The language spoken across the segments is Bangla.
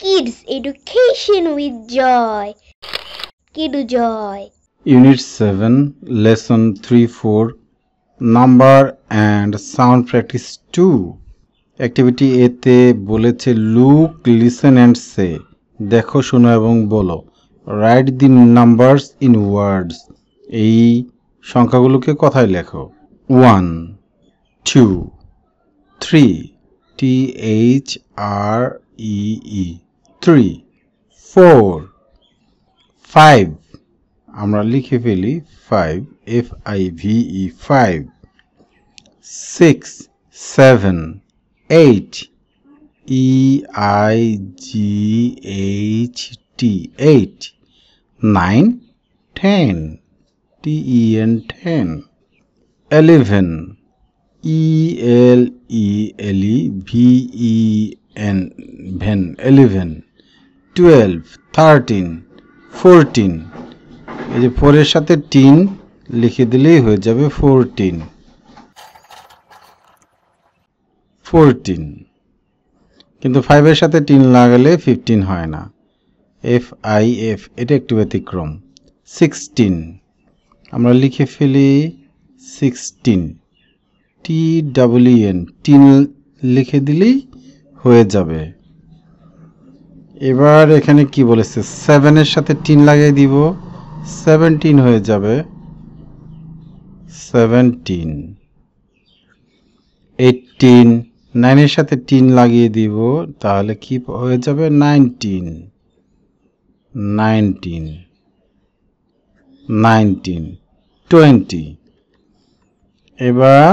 Kids Education with Joy. Kidu Joy. Unit 7, Lesson 3-4, Number and Sound Practice 2. Activity A তে বলেছে look, listen and say. দেখো, শোনো এবং বলো. Write the numbers in words. এই সংখ্যাগুলোকে কথায় লেখো. 1, 2, 3, T-H-R-E-E, 3, 4, 5, আমরা লিখে ফেলি 5, F-I-V-E, 5, 6, 7, 8, E-I-G-H-T, 8, 9, 10, T-E-N, 10, 11, E-L-E-L-E-V-E-N, 11, 12, 13, 14, এই যে 4 এর সাথে 3 লিখে দিলেই হয়ে যাবে 14, 14, কিন্তু 5 এর সাথে 3 লাগালে 15 হয় না, F-I-F, এটা একটু ব্যতিক্রম, 16, আমরা লিখে ফেলি 16, T-E-N, 3 লিখে দিলেই হয়ে যাবে। এবার এখানে কি বলেছে, 7 এর সাথে 3 লাগিয়ে দিব, 17 হয়ে যাবে, 17, 18, 9 এর সাথে 3 লাগিয়ে দিব, তাহলে কি হয়ে যাবে, 19, 19, 19, 20। এবার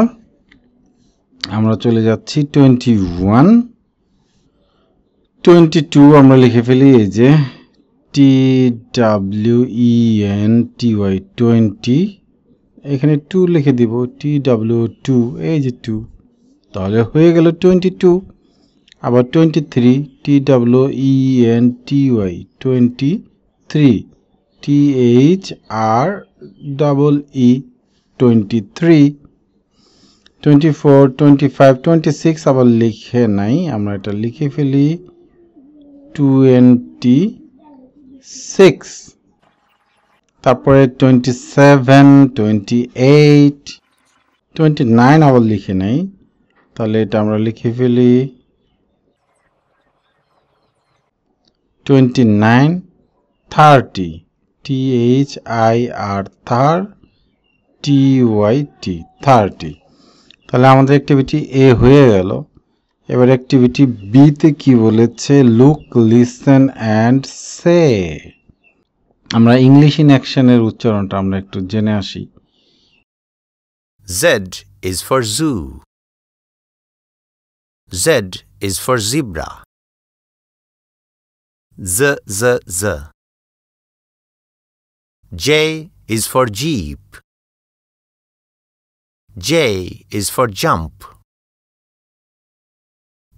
আমরা চলে যাচ্ছি 21, 22 আমরা লিখে ফেলি এই যে T-W-E-N-T-Y, 20, এখানে 2 লিখে দিব, T-W-2, এই যে 2, তাহলে হয়ে গেল 22। আবার 23, T-W-E-N-T-Y, 23, T-H-R-E-E, 23, 24, 25, 26 আবার লিখে নাই, আমরা এটা লিখে ফেলি 26, তারপরে 27, 28, 29 আবার লিখে নাই, তাহলে এটা আমরা লিখে ফেলি 29, 30, T-H-I-R-T-Y-T, 30। তাহলে আমাদের অ্যাক্টিভিটি এ হয়ে গেল। এবার অ্যাক্টিভিটি বি তে কি বলেছে, লুক, লিসেন অ্যান্ড সে। আমরা ইংলিশ ইন অ্যাকশনের উচ্চারণটা আমরা একটু জেনে আসি। Z is for zoo. Z is for zebra. Z, Z, Z. J is for jeep. J is for jump.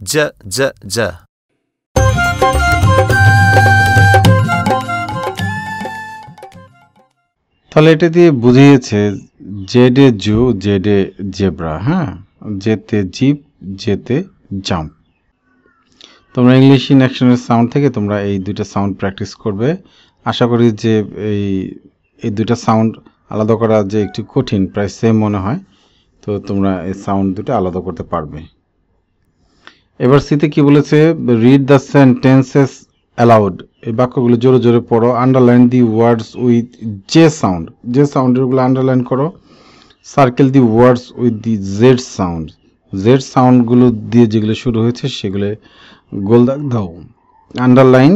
J, J, J. তাহলে এটা দিয়ে বুঝিয়েছে জেডে জু, জেডে জেব্রা, হ্যাঁ, যেতে জিপ, যেতে জাম্প। তোমরা ইংলিশ ইন অ্যাকশনের সাউন্ড থেকে তোমরা এই দুইটা সাউন্ড প্র্যাকটিস করবে। আশা করি যে এই দুইটা সাউন্ড আলাদা করা যে একটু কঠিন, প্রায় সেম মনে হয়, তো তোমরা এই সাউন্ড দুটো আলাদা করতে পারবে। এবার সিতে কি বলেছে, রিড দ্য সেন্টেন্সেস অ্যালাউড, এই বাক্যগুলো জোরে জোরে পড়ো। আন্ডারলাইন দি ওয়ার্ডস উইথ যে সাউন্ড, যে সাউন্ডগুলো আন্ডারলাইন করো। Circle the words with the z sound, z সাউন্ডগুলো দিয়ে যেগুলো শুরু হয়েছে সেগুলো গোল দাগ দাও। আন্ডারলাইন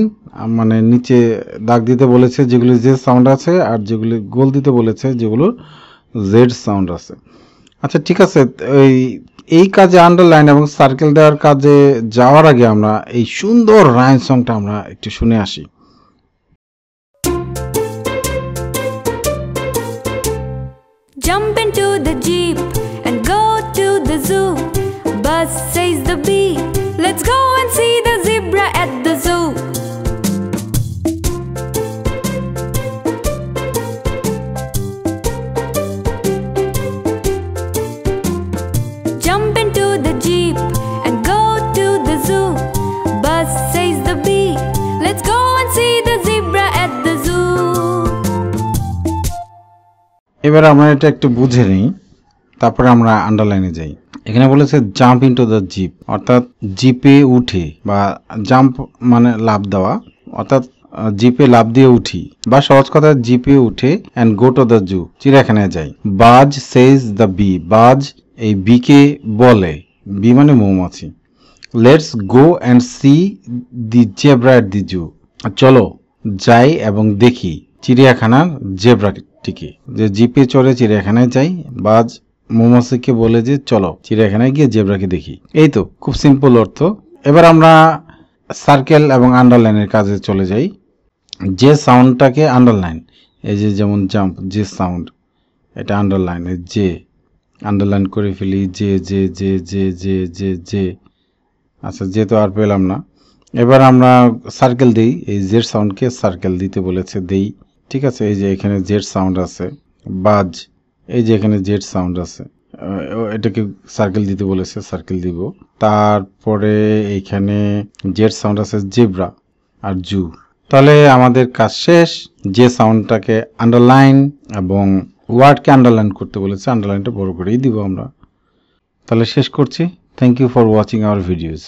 মানে নিচে দাগ দিতে বলেছে যেগুলো যে সাউন্ড আছে, আর যেগুলো গোল দিতে বলেছে যেগুলো জেড সাউন্ড আছে। আচ্ছা, ঠিক আছে, এই কাজে আন্ডারলাইন এবং সার্কেল দেওয়ার কাজে যাওয়ার আগে আমরা এই সুন্দর রাইম সংটা আমরা একটু শুনে আসি। Jump into the jeep and go to the zoo. Buzz says the bee, let's go and see the zebra at the zoo. Jump into the jeep and go to the zoo. Buzz says the bee, এবার আমরা এটা একটু বুঝে নিই, তারপরে আমরা আন্ডারলাইনে যাই। এখানে বলেছে জাম্প ইনটু দ্য জিপ, অর্থাৎ জিপে উঠে, বা জাম্প মানে লাফ দেওয়া, অর্থাৎ জিপে লাফ দিয়ে উঠি, বা সহজ কথা জিপে উঠে and go to the zoo, চিড়িয়াখানায় যাই। বাজ সেজ দ্য বি, বাজ এই বিকে বলে, বি মানে মৌমাছি। Let's go and see the zebra at the zoo, চলো যাই এবং দেখি চিড়িয়াখানার জেব্রাটিকে। যে জিপে চড়ে চিড়িয়াখানায় যাই, বাজ মৌমাছিকে বলে যে চলো চিড়িয়াখানায় গিয়ে জেব্রাকে দেখি। এই তো, খুব সিম্পল অর্থ। এবার আমরা সার্কেল এবং আন্ডারলাইনের কাজে চলে যাই। যে সাউন্ডটাকে আন্ডারলাইন, এই যে যেমন জাম্প, যে সাউন্ড, এটা আন্ডারলাইন, যে আন্ডারলাইন করে ফেলি, যে যে যে যে যে যে যে আচ্ছা, যে তো আর পেলাম না। এবার আমরা সার্কেল দিই, এই জেড সাউন্ডকে সার্কেল দিতে বলেছে, দেই। ঠিক আছে, এই যে এখানে জেড সাউন্ড আছে। বাজ, এই যে এখানে জেড সাউন্ড আছে, এটাকে সার্কেল দিতে বলেছে, সার্কেল দিব। তারপরে এইখানে জেড সাউন্ড আছে জেব্রা আর জু। তাহলে আমাদের কাজ শেষ। যে সাউন্ডটাকে আন্ডারলাইন এবং ওয়ার্ডকে আন্ডারলাইন করতে বলেছে, আন্ডারলাইনটা বড় করেই দিব আমরা। তাহলে শেষ করছি। Thank you for watching our videos.